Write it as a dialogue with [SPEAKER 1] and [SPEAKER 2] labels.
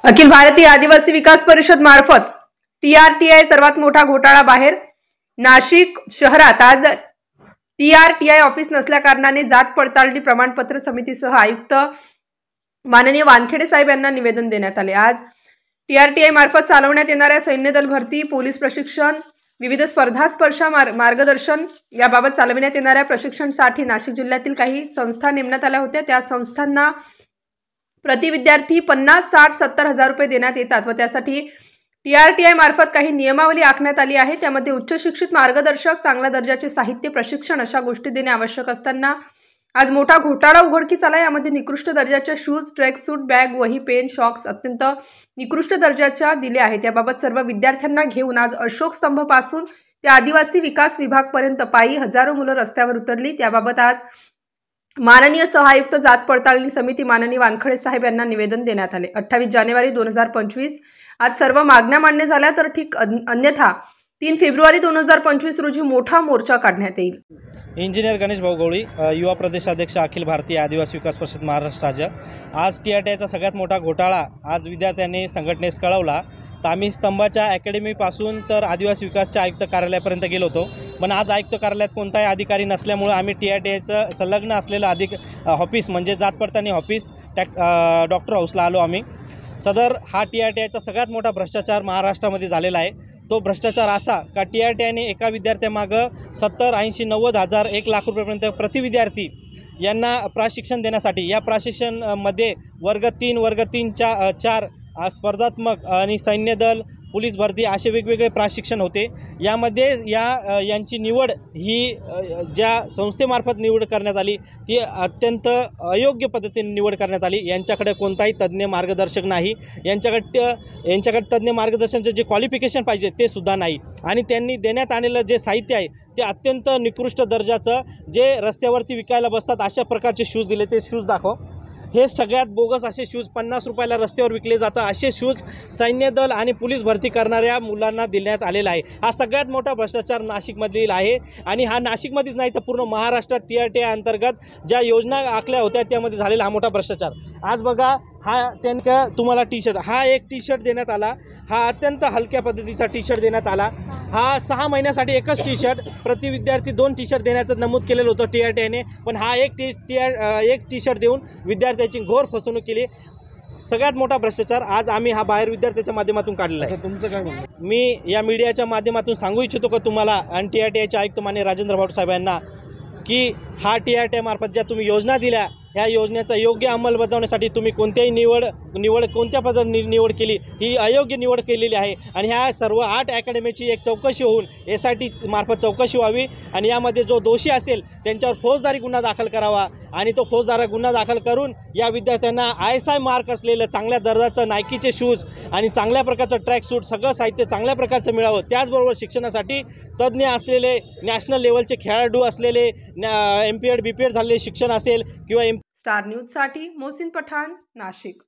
[SPEAKER 1] अखिल भारतीय आदिवासी विकास परिषद मार्फत टीआरटीआय सर्वात मोठा घोटाळा बाहेर। नाशिक शहरात आज टीआरटीआय ऑफिस नसल्या कारणाने जात पडताळणी प्रमाणपत्र समितीसह आयुक्त माननीय वानखेडे साहेब यांना निवेदन देण्यात आले। आज टीआरटीआय मार्फत चालवण्यात येणाऱ्या सैन्य दल भरती, पोलीस प्रशिक्षण, विविध स्पर्धा स्पर्शा मार्गदर्शन याबाबत चालविण्यात येणाऱ्या प्रशिक्षणासाठी नाशिक जिल्ह्यातील काही संस्था नेमण्यात आल्या होत्या। त्या संस्थांना प्रति विद्यार्थी 50, 60, 70 हजार रुपये देण्यात येतात व त्यासाठी टीआरटीआय मार्फत काही नियमावली आखण्यात आली आहे। त्यामध्ये उच्च शिक्षित मार्गदर्शक, चांगल्या दर्जाचे साहित्य, प्रशिक्षण अशा गोष्टी देणे आवश्यक असताना आज मोठा घोटाळा उघडकीस आला। यामध्ये निकृष्ट दर्जाच्या शूज, ट्रॅक सूट, बॅग, वही, पेन, सॉक्स अत्यंत निकृष्ट दर्जाच्या दिले आहेत। त्याबाबत सर्व विद्यार्थ्यांना घेऊन आज अशोक स्तंभ पासून ते आदिवासी विकास विभाग पर्यंत पायी हजारो मुलं रस्त्यावर उतरली। त्याबाबत आज माननीय सहायुक्त जात पडताळणी समिती माननीय वानखेडे साहेब यांना निवेदन देण्यात आले। 28 जानेवारी 2025 आज सर्व मागण्या मान्य झाल्या तर ठीक, अन्यथा 3 फेब्रुवारी 2025 रोजी मोठा मोर्चा काढण्यात येईल।
[SPEAKER 2] इंजिनियर गणेश भाऊ गवळी, युवा प्रदेशाध्यक्ष, अखिल भारतीय आदिवासी विकास परिषद महाराष्ट्र राज्य। आज टीआरटीआयचा सगळ्यात मोठा घोटाळा आज विद्यार्थ्यांनी संघटनेस कळवला। तर आम्ही स्तंभाच्या अकॅडमीपासून तर आदिवासी विकासच्या आयुक्त कार्यालयापर्यंत गेलो होतो, पण आज आयुक्त कार्यालयात कोणताही अधिकारी नसल्यामुळे आम्ही टीआरटीआयचं संलग्न असलेलं ऑफिस म्हणजे जात पडताळणी ऑफिस डॉक्टर हाऊसला आलो आम्ही। सदर हा टीआरटीआयचा सगळ्यात मोठा भ्रष्टाचार महाराष्ट्रामध्ये झालेला आहे। तो भ्रष्टाचार असा का टीआरटीआयने एका विद्यार्थ्यामागं 70, 80, 90 हजार, 1 लाख रुपयापर्यंत प्रति विद्यार्थी यांना प्रशिक्षण देण्यासाठी, या प्रशिक्षणमध्ये वर्ग 3, वर्ग 3, 4 स्पर्धात्मक आणि सैन्य दल, पोलीस भरती असे वेगवेगळे प्रशिक्षण होते। यामध्ये यांची निवड ही ज्या संस्थेमार्फत निवड करण्यात आली ती अत्यंत अयोग्य पद्धतीने निवड करण्यात आली। यांच्याकडे कोणताही तज्ज्ञ मार्गदर्शक नाही, यांच्याकडे तज्ज्ञ मार्गदर्शनाचे जे क्वालिफिकेशन पाहिजे ते सुद्धा नाही, आणि त्यांनी देण्यात आलेलं जे साहित्य आहे ते अत्यंत निकृष्ट दर्जाचं, जे रस्त्यावरती विकायला बसतात अशा प्रकारचे शूज दिले। ते शूज दाखव। हे सगळ्यात बोगस असे शूज 50 रुपयाला रस्त्यावर विकले जातात, असे शूज सैन्य दल आणि पोलीस भरती करणाऱ्या मुलांना देण्यात आलेला आहे। हा सगळ्यात मोठा भ्रष्टाचार नाशिकमधील आहे, आणि हा नाशिकमध्येच नाही तर पूर्ण महाराष्ट्रात टीआरटीआय अंतर्गत ज्या योजना आखल्या होत्या त्यामध्ये झालेला हा मोठा भ्रष्टाचार। आज बघा, हा त्यांना तुम्हाला टी शर्ट, हा एक टी शर्ट देण्यात आला, हा अत्यंत हलक्या पद्धतीचा टी शर्ट देण्यात आला। हा 6 महिन्यासाठी एकच टी शर्ट, प्रति विद्यार्थी 2 टी शर्ट देण्याचं नमूद केलेलं होतं टीआरटीआयने, पण हा एक टी शर्ट देऊन विद्यार्थ्याची घोर फसवणूक केली। सगळ्यात मोठा भ्रष्टाचार आज आम्ही हा बाहेर विद्यार्थ्याच्या माध्यमातून काढलेला आहे।
[SPEAKER 3] तुमचं काय म्हणणं?
[SPEAKER 2] मी या मीडियाच्या माध्यमातून सांगू इच्छितो का तुम्हाला आणि टीआरटीआयचे आयुक्त माननीय राजेंद्र भाऊ साहेब यांना की हा टीआरटीआय मार्फत ज्या तुम्ही योजना दिल्या, ह्या योजनेचा योग्य अंमलबजावणीसाठी तुम्ही कोणत्याही निवड कोणत्या पद्धतीने निवड केली, ही अयोग्य निवड केलेली आहे। आणि ह्या सर्व 8 अकॅडमीची एक चौकशी होऊन SIT मार्फत चौकशी व्हावी, आणि यामध्ये जो दोषी असेल त्यांच्यावर फौजदारी गुन्हा दाखल करावा, आणि तो फौजदारी गुन्हा दाखल करून या विद्यार्थ्यांना ISI मार्क असलेलं चांगल्या दर्जाचं नायकीचे शूज आणि चांगल्या प्रकारचं ट्रॅक सूट, सगळं साहित्य चांगल्या प्रकारचं मिळावं। त्याचबरोबर शिक्षणासाठी तज्ज्ञ असलेले, नॅशनल लेवलचे खेळाडू असलेले, MPED BPED झालेले शिक्षण असेल किंवा
[SPEAKER 1] स्टार न्यूज साठी मोहसिन पठाण, नाशिक।